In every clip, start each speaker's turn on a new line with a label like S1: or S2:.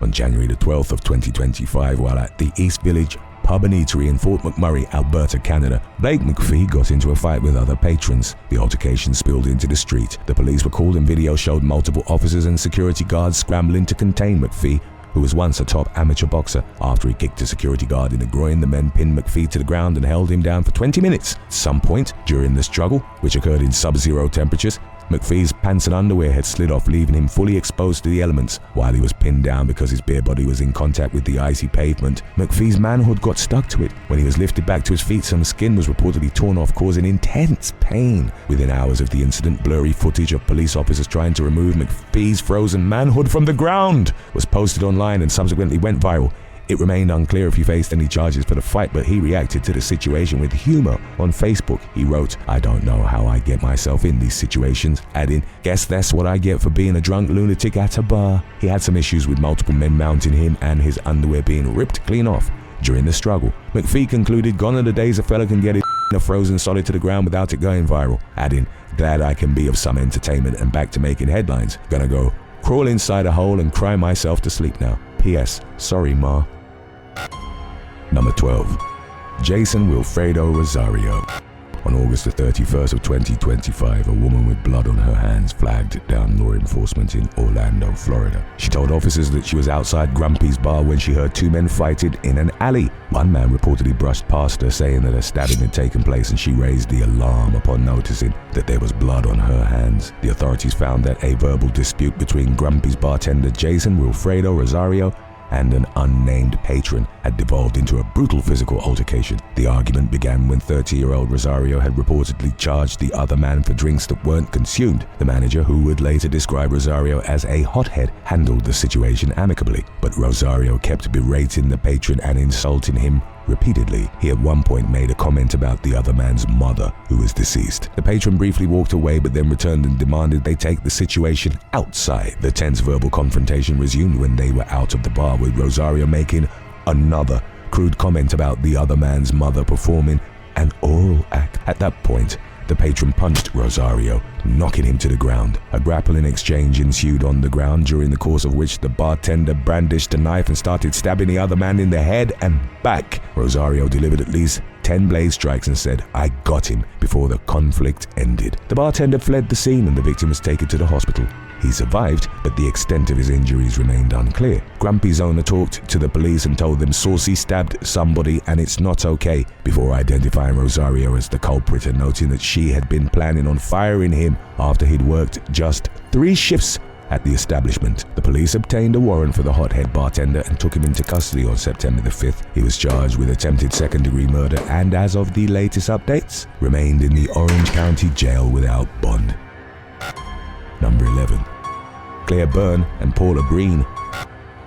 S1: On January the 12th of 2025, while at the East Village Pub and Eatery in Fort McMurray, Alberta, Canada, Blake McPhee got into a fight with other patrons. The altercation spilled into the street. The police were called and video showed multiple officers and security guards scrambling to contain McPhee, who was once a top amateur boxer. After he kicked a security guard in the groin, the men pinned McPhee to the ground and held him down for 20 minutes. At some point during the struggle, which occurred in sub-zero temperatures, McPhee's pants and underwear had slid off, leaving him fully exposed to the elements. While he was pinned down because his bare body was in contact with the icy pavement, McPhee's manhood got stuck to it. When he was lifted back to his feet, some skin was reportedly torn off, causing intense pain. Within hours of the incident, blurry footage of police officers trying to remove McPhee's frozen manhood from the ground was posted online and subsequently went viral. It remained unclear if he faced any charges for the fight, but he reacted to the situation with humor on Facebook. He wrote, "I don't know how I get myself in these situations," adding, "Guess that's what I get for being a drunk lunatic at a bar." He had some issues with multiple men mounting him and his underwear being ripped clean off during the struggle. McPhee concluded, "Gone are the days a fella can get his a frozen solid to the ground without it going viral," adding, "Glad I can be of some entertainment and back to making headlines. Gonna go crawl inside a hole and cry myself to sleep now. P.S. Sorry, Ma." Number 12. Jason Wilfredo Rosario. On August the 31st of 2025, a woman with blood on her hands flagged down law enforcement in Orlando, Florida. She told officers that she was outside Grumpy's bar when she heard two men fighting in an alley. One man reportedly brushed past her, saying that a stabbing had taken place, and she raised the alarm upon noticing that there was blood on her hands. The authorities found that a verbal dispute between Grumpy's bartender Jason Wilfredo Rosario and an unnamed patron had devolved into a brutal physical altercation. The argument began when 30-year-old Rosario had reportedly charged the other man for drinks that weren't consumed. The manager, who would later describe Rosario as a hothead, handled the situation amicably, but Rosario kept berating the patron and insulting him repeatedly. He at one point made a comment about the other man's mother, who was deceased. The patron briefly walked away, but then returned and demanded they take the situation outside. The tense verbal confrontation resumed when they were out of the bar, with Rosario making another crude comment about the other man's mother performing an oral act. At that point, the patron punched Rosario, knocking him to the ground. A grappling exchange ensued on the ground, during the course of which the bartender brandished a knife and started stabbing the other man in the head and back. Rosario delivered at least 10 blade strikes and said, "I got him," before the conflict ended. The bartender fled the scene and the victim was taken to the hospital. He survived, but the extent of his injuries remained unclear. Grumpy's owner talked to the police and told them Saucy stabbed somebody and it's not okay, before identifying Rosario as the culprit and noting that she had been planning on firing him after he'd worked just 3 shifts at the establishment. The police obtained a warrant for the hothead bartender and took him into custody on September the 5th. He was charged with attempted second-degree murder and, as of the latest updates, remained in the Orange County Jail without bond. Number 11. Claire Byrne and Paula Breen.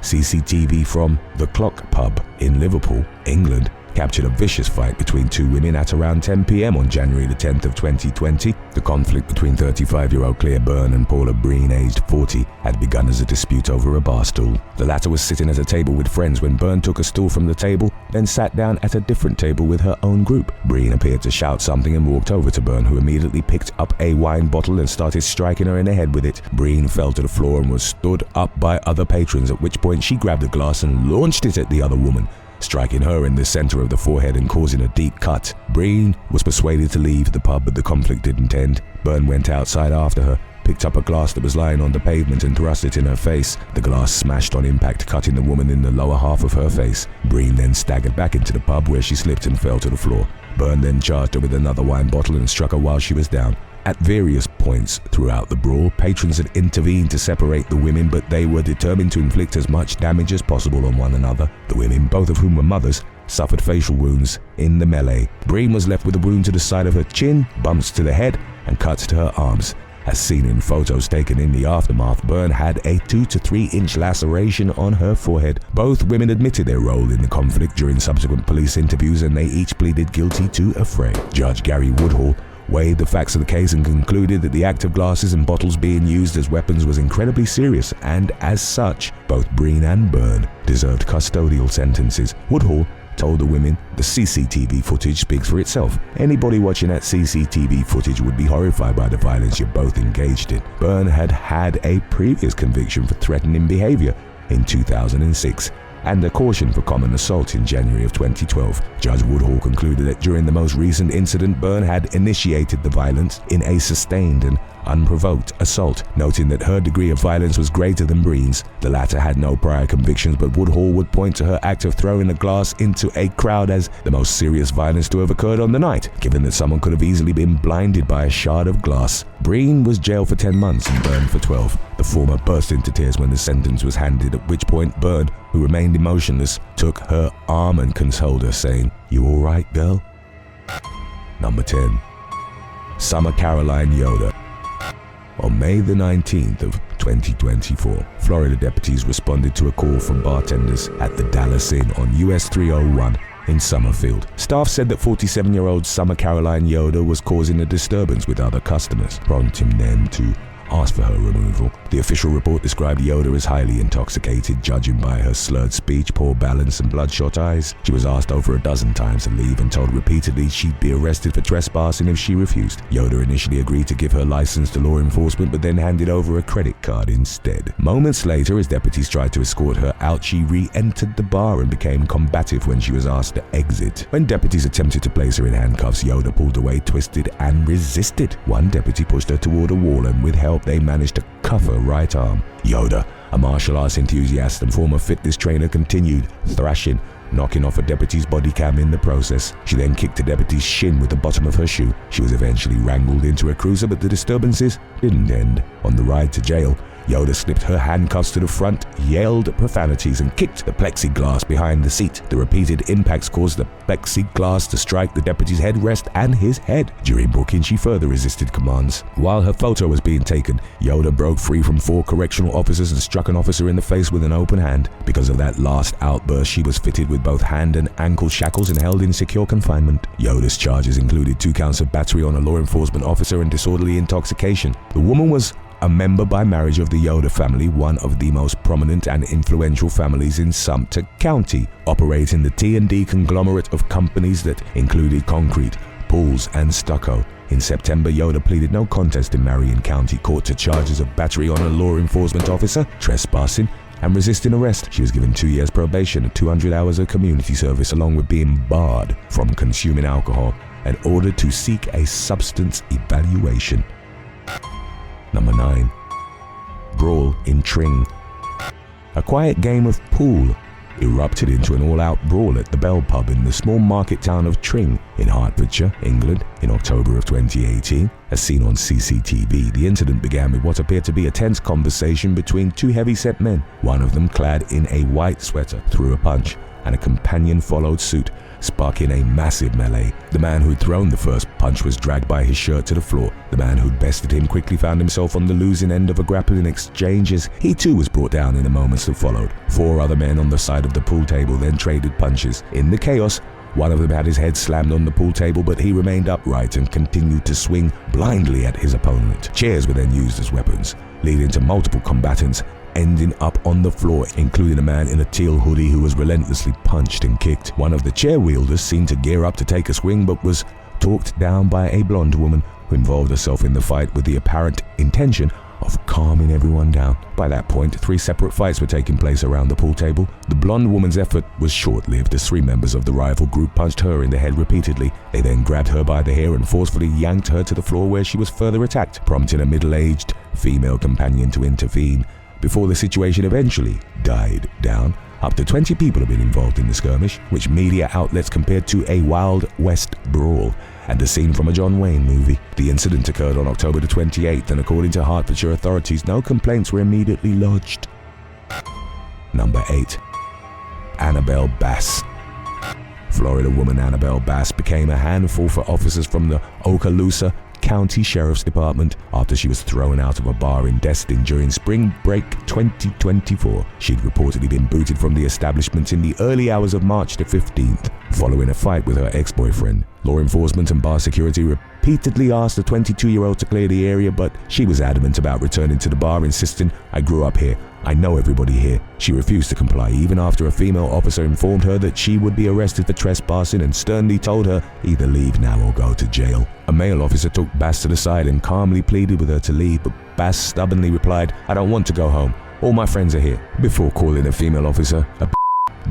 S1: CCTV from The Clock Pub in Liverpool, England, captured a vicious fight between two women at around 10 p.m. on January the 10th of 2020. The conflict between 35-year-old Claire Byrne and Paula Breen, aged 40, had begun as a dispute over a bar stool. The latter was sitting at a table with friends when Byrne took a stool from the table, then sat down at a different table with her own group. Breen appeared to shout something and walked over to Byrne, who immediately picked up a wine bottle and started striking her in the head with it. Breen fell to the floor and was stood up by other patrons, at which point she grabbed a glass and launched it at the other woman, striking her in the center of the forehead and causing a deep cut. Breen was persuaded to leave the pub, but the conflict didn't end. Byrne went outside after her, picked up a glass that was lying on the pavement and thrust it in her face. The glass smashed on impact, cutting the woman in the lower half of her face. Breen then staggered back into the pub, where she slipped and fell to the floor. Byrne then charged her with another wine bottle and struck her while she was down. At various points throughout the brawl, patrons had intervened to separate the women, but they were determined to inflict as much damage as possible on one another. The women, both of whom were mothers, suffered facial wounds in the melee. Breen was left with a wound to the side of her chin, bumps to the head, and cuts to her arms. As seen in photos taken in the aftermath, Byrne had a 2 to 3 inch laceration on her forehead. Both women admitted their role in the conflict during subsequent police interviews, and they each pleaded guilty to affray. Judge Gary Woodhall weighed the facts of the case and concluded that the act of glasses and bottles being used as weapons was incredibly serious, and as such, both Breen and Byrne deserved custodial sentences. Woodhall told the women, "The CCTV footage speaks for itself. Anybody watching that CCTV footage would be horrified by the violence you're both engaged in." Byrne had had a previous conviction for threatening behavior in 2006, and a caution for common assault in January of 2012. Judge Woodhall concluded that during the most recent incident, Byrne had initiated the violence in a sustained and unprovoked assault, noting that her degree of violence was greater than Breen's. The latter had no prior convictions, but Woodhall would point to her act of throwing a glass into a crowd as the most serious violence to have occurred on the night, given that someone could have easily been blinded by a shard of glass. Breen was jailed for 10 months and Byrne for 12. The former burst into tears when the sentence was handed, at which point Byrne, who remained emotionless, took her arm and consoled her, saying, "You all right, girl?" Number 10. Summer Caroline Yoder. On May the 19th of 2024, Florida deputies responded to a call from bartenders at the Dallas Inn on US 301 in Summerfield. Staff said that 47-year-old Summer Caroline Yoder was causing a disturbance with other customers, prompting them to asked for her removal. The official report described Yoder as highly intoxicated, judging by her slurred speech, poor balance, and bloodshot eyes. She was asked over a dozen times to leave and told repeatedly she'd be arrested for trespassing if she refused. Yoder initially agreed to give her license to law enforcement, but then handed over a credit card instead. Moments later, as deputies tried to escort her out, she re-entered the bar and became combative when she was asked to exit. When deputies attempted to place her in handcuffs, Yoder pulled away, twisted, and resisted. One deputy pushed her toward a wall, and with help, they managed to cuff her right arm. Yoder, a martial arts enthusiast and former fitness trainer, continued thrashing, knocking off a deputy's body cam in the process. She then kicked a deputy's shin with the bottom of her shoe. She was eventually wrangled into a cruiser, but the disturbances didn't end. On the ride to jail, Yoder slipped her handcuffs to the front, yelled profanities, and kicked the plexiglass behind the seat. The repeated impacts caused the plexiglass to strike the deputy's headrest and his head. During booking, she further resisted commands. While her photo was being taken, Yoder broke free from 4 correctional officers and struck an officer in the face with an open hand. Because of that last outburst, she was fitted with both hand and ankle shackles and held in secure confinement. Yoder's charges included 2 counts of battery on a law enforcement officer and disorderly intoxication. The woman was a member by marriage of the Yoder family, one of the most prominent and influential families in Sumter County, operating the T&D conglomerate of companies that included concrete, pools, and stucco. In September, Yoder pleaded no contest in Marion County Court to charges of battery on a law enforcement officer, trespassing, and resisting arrest. She was given 2 years probation and 200 hours of community service, along with being barred from consuming alcohol and ordered to seek a substance evaluation. Number 9. Brawl in Tring. A quiet game of pool erupted into an all-out brawl at the Bell pub in the small market town of Tring in Hertfordshire, England, in October of 2018. As seen on CCTV, the incident began with what appeared to be a tense conversation between 2 heavy-set men. One of them, clad in a white sweater, threw a punch, and a companion followed suit, sparking a massive melee. The man who'd thrown the first punch was dragged by his shirt to the floor. The man who'd bested him quickly found himself on the losing end of a grappling exchange as he too was brought down in the moments that followed. 4 other men on the side of the pool table then traded punches. In the chaos, one of them had his head slammed on the pool table, but he remained upright and continued to swing blindly at his opponent. Chairs were then used as weapons, leading to multiple combatants ending up on the floor, including a man in a teal hoodie who was relentlessly punched and kicked. One of the chair wielders seemed to gear up to take a swing, but was talked down by a blonde woman who involved herself in the fight with the apparent intention of calming everyone down. By that point, 3 separate fights were taking place around the pool table. The blonde woman's effort was short-lived as 3 members of the rival group punched her in the head repeatedly. They then grabbed her by the hair and forcefully yanked her to the floor, where she was further attacked, prompting a middle-aged female companion to intervene. Before the situation eventually died down, up to 20 people have been involved in the skirmish, which media outlets compared to a Wild West brawl and a scene from a John Wayne movie. The incident occurred on October the 28th, and according to Hertfordshire authorities, no complaints were immediately lodged. Number 8. Annabelle Bass. Florida woman Annabelle Bass became a handful for officers from the Okaloosa County Sheriff's Department after she was thrown out of a bar in Destin during spring break 2024. She'd reportedly been booted from the establishment in the early hours of March the 15th, following a fight with her ex-boyfriend. Law enforcement and bar security repeatedly asked the 22-year-old to clear the area, but she was adamant about returning to the bar, insisting, "I grew up here. I know everybody here." She refused to comply, even after a female officer informed her that she would be arrested for trespassing and sternly told her, "Either leave now or go to jail." A male officer took Bass to the side and calmly pleaded with her to leave, but Bass stubbornly replied, "I don't want to go home. All my friends are here." Before calling a female officer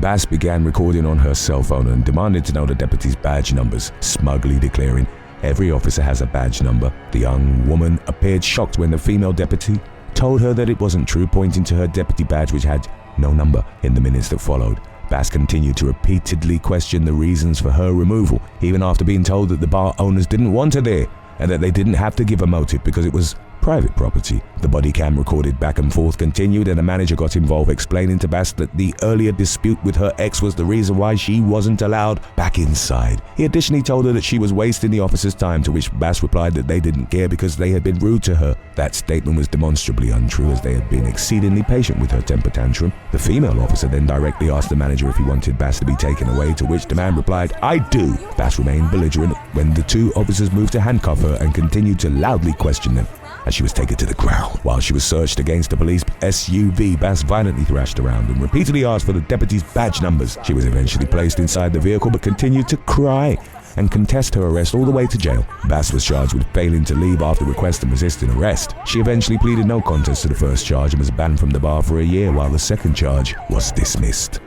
S1: Bass began recording on her cell phone and demanded to know the deputy's badge numbers, smugly declaring, "Every officer has a badge number." The young woman appeared shocked when the female deputy told her that it wasn't true, pointing to her deputy badge which had no number. In the minutes that followed, Bass continued to repeatedly question the reasons for her removal, even after being told that the bar owners didn't want her there and that they didn't have to give a motive because it was private property. The body cam recorded back and forth continued, and the manager got involved, explaining to Bass that the earlier dispute with her ex was the reason why she wasn't allowed back inside. He additionally told her that she was wasting the officer's time, to which Bass replied that they didn't care because they had been rude to her. That statement was demonstrably untrue, as they had been exceedingly patient with her temper tantrum. The female officer then directly asked the manager if he wanted Bass to be taken away, to which the man replied, "I do." Bass remained belligerent when the two officers moved to handcuff her and continued to loudly question them. As she was taken to the ground. While she was searched against a police SUV, Bass violently thrashed around and repeatedly asked for the deputy's badge numbers. She was eventually placed inside the vehicle but continued to cry and contest her arrest all the way to jail. Bass was charged with failing to leave after request and resisting arrest. She eventually pleaded no contest to the first charge and was banned from the bar for a year, while the second charge was dismissed.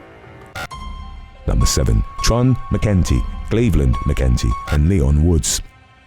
S1: Number 7. Tron McEntee, Cleveland McEntee, and Leon Woods.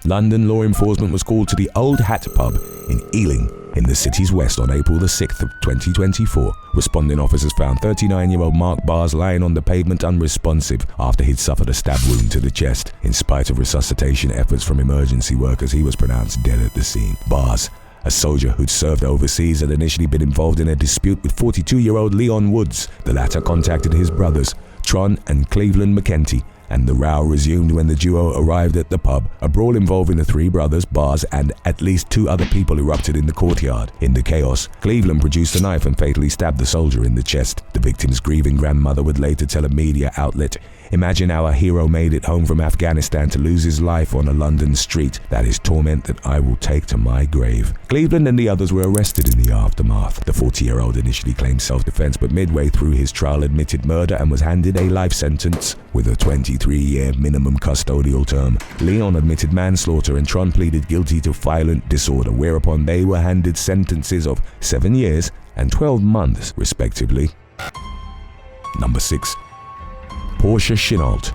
S1: London law enforcement was called to the Old Hat pub in Ealing, in the city's west, on April the 6th of 2024. Responding officers found 39-year-old Mark Bars lying on the pavement unresponsive after he'd suffered a stab wound to the chest. In spite of resuscitation efforts from emergency workers, he was pronounced dead at the scene. Bars, a soldier who'd served overseas, had initially been involved in a dispute with 42-year-old Leon Woods. The latter contacted his brothers, Tron and Cleveland McEntee, and the row resumed when the duo arrived at the pub. A brawl involving the three brothers, Bars, and at least 2 other people erupted in the courtyard. In the chaos, Cleveland produced a knife and fatally stabbed the soldier in the chest. The victim's grieving grandmother would later tell a media outlet, "Imagine how a hero made it home from Afghanistan to lose his life on a London street. That is torment that I will take to my grave." Cleveland and the others were arrested in the aftermath. The 40-year-old initially claimed self-defense, but midway through his trial admitted murder and was handed a life sentence with a 23-year minimum custodial term. Leon admitted manslaughter and Tron pleaded guilty to violent disorder, whereupon they were handed sentences of 7 years and 12 months, respectively. Number 6. Porcha Shinault.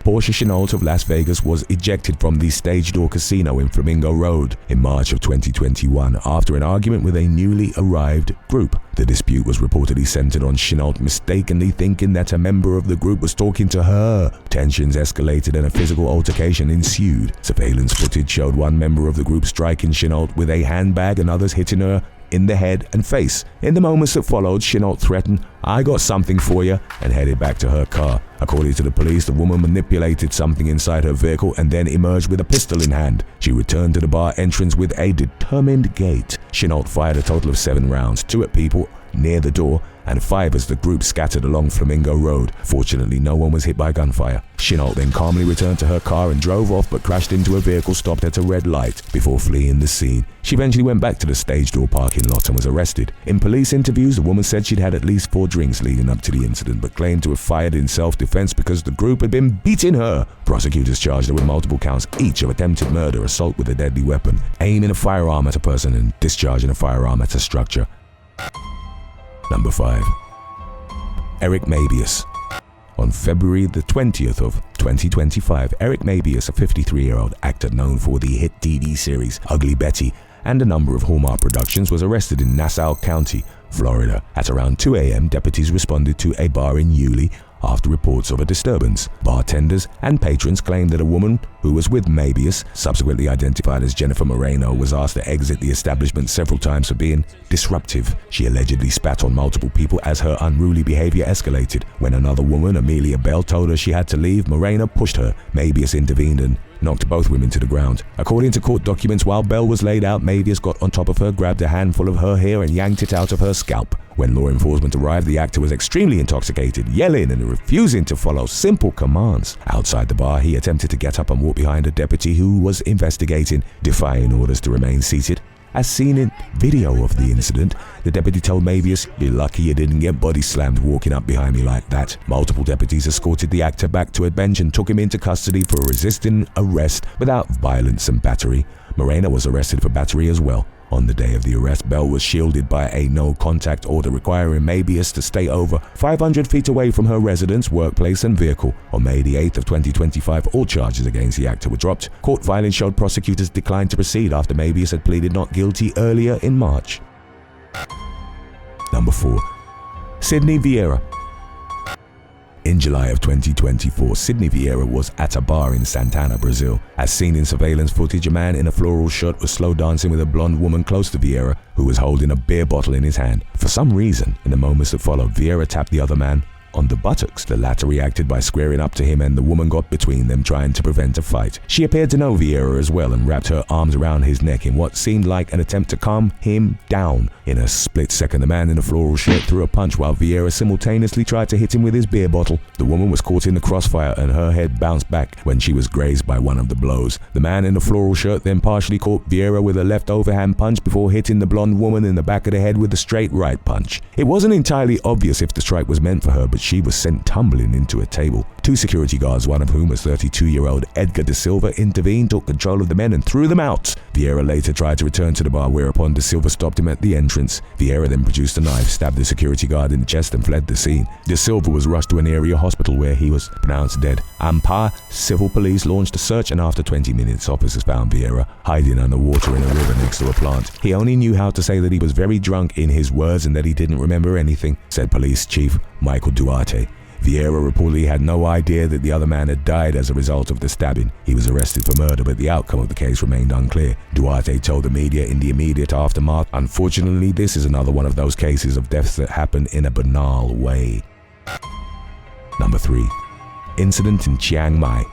S1: Porcha Shinault of Las Vegas was ejected from the Stage Door Casino in Flamingo Road in March of 2021 after an argument with a newly arrived group. The dispute was reportedly centered on Shinault mistakenly thinking that a member of the group was talking to her. Tensions escalated and a physical altercation ensued. Surveillance footage showed one member of the group striking Shinault with a handbag and others hitting her in the head and face. In the moments that followed, Shinault threatened, "I got something for you," and headed back to her car. According to the police, the woman manipulated something inside her vehicle and then emerged with a pistol in hand. She returned to the bar entrance with a determined gait. Shinault fired a total of 7 rounds, 2 at people near the door and 5 as the group scattered along Flamingo Road. Fortunately, no one was hit by gunfire. Shinault then calmly returned to her car and drove off, but crashed into a vehicle stopped at a red light before fleeing the scene. She eventually went back to the Stage Door parking lot and was arrested. In police interviews, the woman said she'd had at least 4 drinks leading up to the incident, but claimed to have fired in self-defense because the group had been beating her. Prosecutors charged her with multiple counts each of attempted murder, assault with a deadly weapon, aiming a firearm at a person, and discharging a firearm at a structure. Number 5. Eric Mabius. On February the 20th of 2025, Eric Mabius, a 53-year-old actor known for the hit TV series Ugly Betty and a number of Hallmark productions, was arrested in Nassau County, Florida. At around 2 a.m., deputies responded to a bar in Yulee after reports of a disturbance. Bartenders and patrons claimed that a woman who was with Mabius, subsequently identified as Jennifer Moreno, was asked to exit the establishment several times for being disruptive. She allegedly spat on multiple people as her unruly behavior escalated. When another woman, Amelia Bell, told her she had to leave, Moreno pushed her. Mabius intervened and knocked both women to the ground. According to court documents, while Bell was laid out, Mabius got on top of her, grabbed a handful of her hair and yanked it out of her scalp. When law enforcement arrived, the actor was extremely intoxicated, yelling and refusing to follow simple commands. Outside the bar, he attempted to get up and walk behind a deputy who was investigating, defying orders to remain seated. As seen in video of the incident, the deputy told Mabius, "You're lucky you didn't get body slammed walking up behind me like that." Multiple deputies escorted the actor back to a bench and took him into custody for resisting arrest without violence and battery. Moreno was arrested for battery as well. On the day of the arrest, Bell was shielded by a no-contact order requiring Mabius to stay over 500 feet away from her residence, workplace and vehicle. On May the 8th of 2025, all charges against the actor were dropped. Court filings showed prosecutors declined to proceed after Mabius had pleaded not guilty earlier in March. Number 4. Sidney Vieira. In July of 2024, Sidney Vieira was at a bar in Santana, Brazil. As seen in surveillance footage, a man in a floral shirt was slow dancing with a blonde woman close to Vieira, who was holding a beer bottle in his hand. For some reason, in the moments that followed, Vieira tapped the other man on the buttocks. The latter reacted by squaring up to him, and the woman got between them, trying to prevent a fight. She appeared to know Vieira as well and wrapped her arms around his neck in what seemed like an attempt to calm him down. In a split second, the man in the floral shirt threw a punch while Vieira simultaneously tried to hit him with his beer bottle. The woman was caught in the crossfire and her head bounced back when she was grazed by one of the blows. The man in the floral shirt then partially caught Vieira with a left overhand punch before hitting the blonde woman in the back of the head with a straight right punch. It wasn't entirely obvious if the strike was meant for her, but she was sent tumbling into a table. Two security guards, one of whom was 32-year-old Edgar De Silva, intervened, took control of the men and threw them out. Vieira later tried to return to the bar, whereupon De Silva stopped him at the entrance. Vieira then produced a knife, stabbed the security guard in the chest and fled the scene. De Silva was rushed to an area hospital where he was pronounced dead. Ampar civil police launched a search, and after 20 minutes, officers found Vieira hiding underwater in a river next to a plant. He only knew how to say that he was very drunk in his words and that he didn't remember anything, said Police Chief Michael Duarte. Vieira reportedly had no idea that the other man had died as a result of the stabbing. He was arrested for murder, but the outcome of the case remained unclear. Duarte told the media in the immediate aftermath, "Unfortunately, this is another one of those cases of deaths that happen in a banal way." Number 3. Incident in Chiang Mai.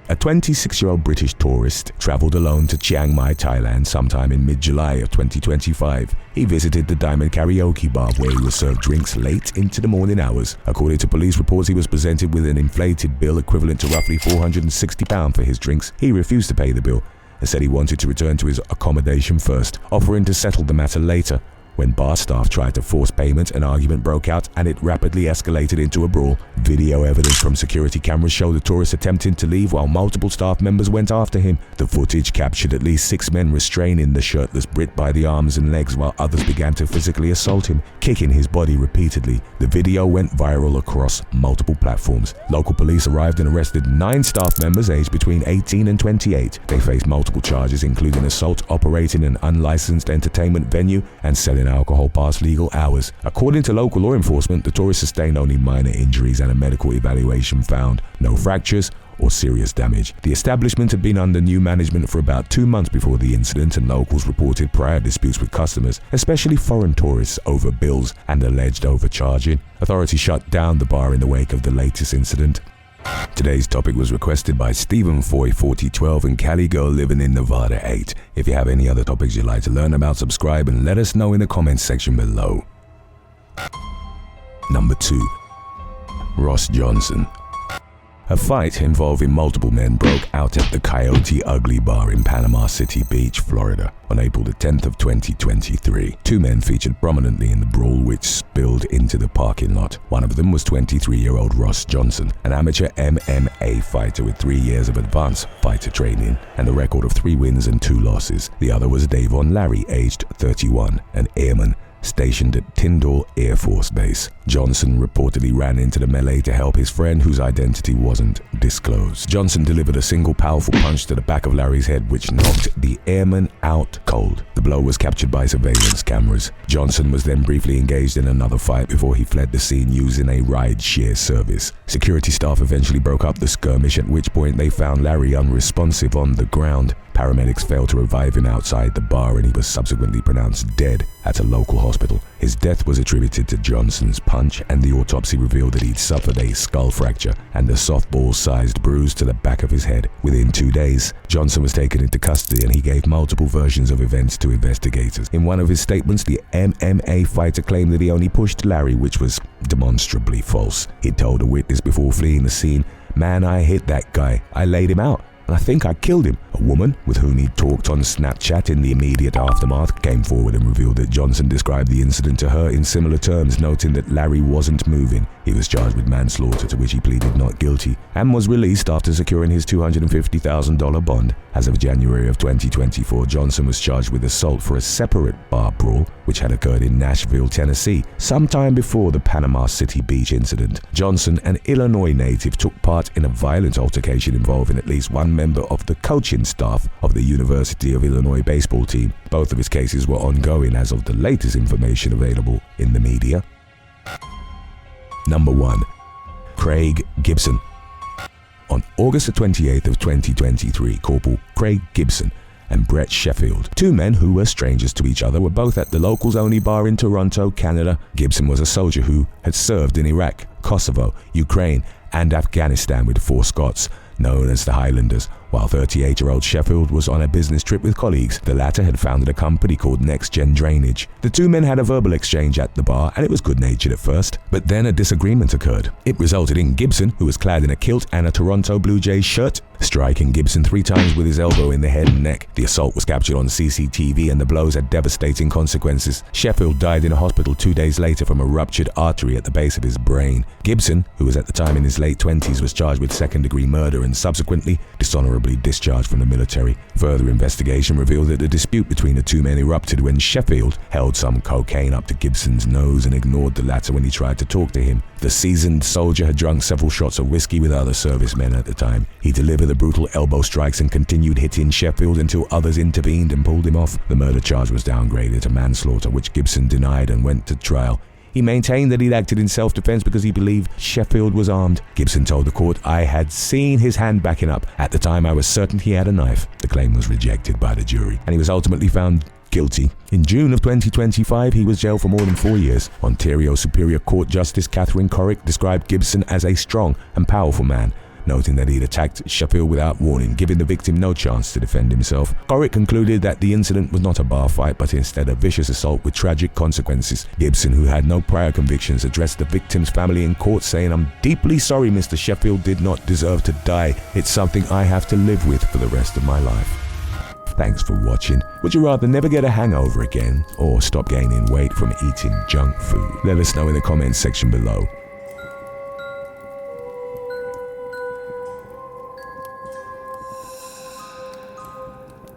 S1: A 26-year-old British tourist travelled alone to Chiang Mai, Thailand sometime in mid-July of 2025. He visited the Diamond Karaoke Bar where he was served drinks late into the morning hours. According to police reports, he was presented with an inflated bill equivalent to roughly £460 for his drinks. He refused to pay the bill and said he wanted to return to his accommodation first, offering to settle the matter later. When bar staff tried to force payment, an argument broke out and it rapidly escalated into a brawl. Video evidence from security cameras showed the tourist attempting to leave while multiple staff members went after him. The footage captured at least 6 men restraining the shirtless Brit by the arms and legs while others began to physically assault him, kicking his body repeatedly. The video went viral across multiple platforms. Local police arrived and arrested 9 staff members aged between 18 and 28. They faced multiple charges, including assault, operating an unlicensed entertainment venue, and selling alcohol past legal hours. According to local law enforcement, the tourist sustained only minor injuries and a medical evaluation found no fractures or serious damage. The establishment had been under new management for about 2 months before the incident, and locals reported prior disputes with customers, especially foreign tourists, over bills and alleged overcharging. Authorities shut down the bar in the wake of the latest incident. Today's topic was requested by Stephen Foy 4012 and Cali Girl living in Nevada 8. If you have any other topics you'd like to learn about, subscribe and let us know in the comments section below. Number 2. Ross Johnson. A fight involving multiple men broke out at the Coyote Ugly Bar in Panama City Beach, Florida on April the 10th of 2023. 2 men featured prominently in the brawl which spilled into the parking lot. One of them was 23-year-old Ross Johnson, an amateur MMA fighter with 3 years of advanced fighter training and a record of 3 wins and 2 losses. The other was Davon Larry, aged 31, an airman stationed at Tyndall Air Force Base. Johnson reportedly ran into the melee to help his friend, whose identity wasn't disclosed. Johnson delivered a single powerful punch to the back of Larry's head, which knocked the airman out cold. The blow was captured by surveillance cameras. Johnson was then briefly engaged in another fight before he fled the scene using a ride-share service. Security staff eventually broke up the skirmish, at which point they found Larry unresponsive on the ground. Paramedics failed to revive him outside the bar, and he was subsequently pronounced dead at a local hospital. His death was attributed to Johnson's punch, and the autopsy revealed that he'd suffered a skull fracture and a softball-sized bruise to the back of his head. Within 2 days, Johnson was taken into custody, and he gave multiple versions of events to investigators. In one of his statements, the MMA fighter claimed that he only pushed Larry, which was demonstrably false. He told a witness before fleeing the scene, "Man, I hit that guy. I laid him out. and I think I killed him. A woman with whom he talked on Snapchat in the immediate aftermath came forward and revealed that Johnson described the incident to her in similar terms, noting that Larry wasn't moving. He was charged with manslaughter, to which he pleaded not guilty, and was released after securing his $250,000 bond. As of January of 2024, Johnson was charged with assault for a separate bar brawl, which had occurred in Nashville, Tennessee, sometime before the Panama City Beach incident. Johnson, an Illinois native, took part in a violent altercation involving at least one member of the coaching staff of the University of Illinois baseball team. Both of his cases were ongoing as of the latest information available in the media. Number 1. Craig Gibson. On August 28th of 2023, Corporal Craig Gibson and Brett Sheffield, two men who were strangers to each other, were both at the locals-only bar in Toronto, Canada. Gibson was a soldier who had served in Iraq, Kosovo, Ukraine, and Afghanistan with 4 Scots, known as the Highlanders, while 38-year-old Sheffield was on a business trip with colleagues. The latter had founded a company called Next Gen Drainage. The two men had a verbal exchange at the bar, and it was good-natured at first, but then a disagreement occurred. It resulted in Gibson, who was clad in a kilt and a Toronto Blue Jays shirt, striking Gibson 3 times with his elbow in the head and neck. The assault was captured on CCTV, and the blows had devastating consequences. Sheffield died in a hospital 2 days later from a ruptured artery at the base of his brain. Gibson, who was at the time in his late 20s, was charged with second-degree murder and subsequently dishonorably discharged from the military. Further investigation revealed that the dispute between the two men erupted when Sheffield held some cocaine up to Gibson's nose and ignored the latter when he tried to talk to him. The seasoned soldier had drunk several shots of whiskey with other servicemen at the time. He delivered the brutal elbow strikes and continued hitting Sheffield until others intervened and pulled him off. The murder charge was downgraded to manslaughter, which Gibson denied and went to trial. He maintained that he'd acted in self-defense because he believed Sheffield was armed. Gibson told the court, "I had seen his hand backing up. At the time, I was certain he had a knife." The claim was rejected by the jury, and he was ultimately found guilty. In June of 2025, he was jailed for more than 4 years. Ontario Superior Court Justice Catherine Corrick described Gibson as a strong and powerful man, noting that he'd attacked Sheffield without warning, giving the victim no chance to defend himself. Corrick concluded that the incident was not a bar fight, but instead a vicious assault with tragic consequences. Gibson, who had no prior convictions, addressed the victim's family in court, saying, "I'm deeply sorry, Mr. Sheffield did not deserve to die. It's something I have to live with for the rest of my life." Thanks for watching. Would you rather never get a hangover again or stop gaining weight from eating junk food? Let us know in the comments section below.